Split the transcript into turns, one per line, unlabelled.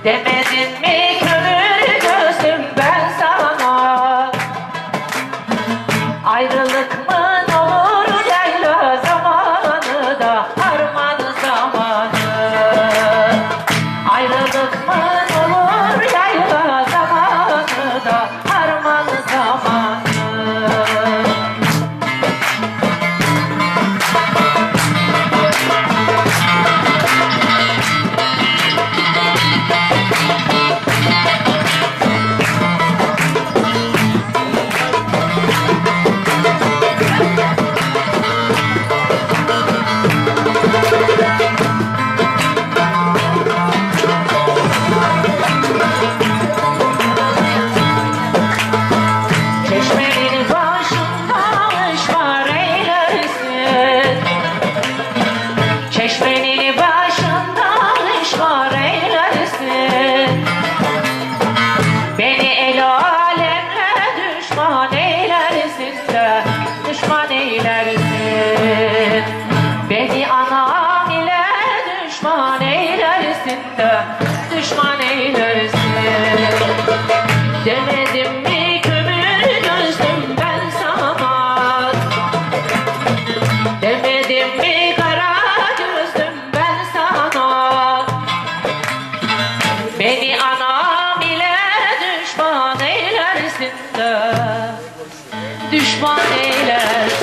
Demedim mi kömür gözlüm ben sana? Ayrılık mı olur yayla zamanı da harman zamanı. Ayrılık mı olur yayla zamanı da harman zamanı. Çeşmenin başında ışvar eylersin. Çeşmenin başında ışvar eylersin. Beni el alemle düşman eylersin de düşman eylersin. Beni anam ile düşman eylersin de düşman eylersin. Demedim mi kömür gözlüm ben sana? Demedim mi kara gözlüm ben sana? Beni anam ile düşman eylersin de düşman eylersin.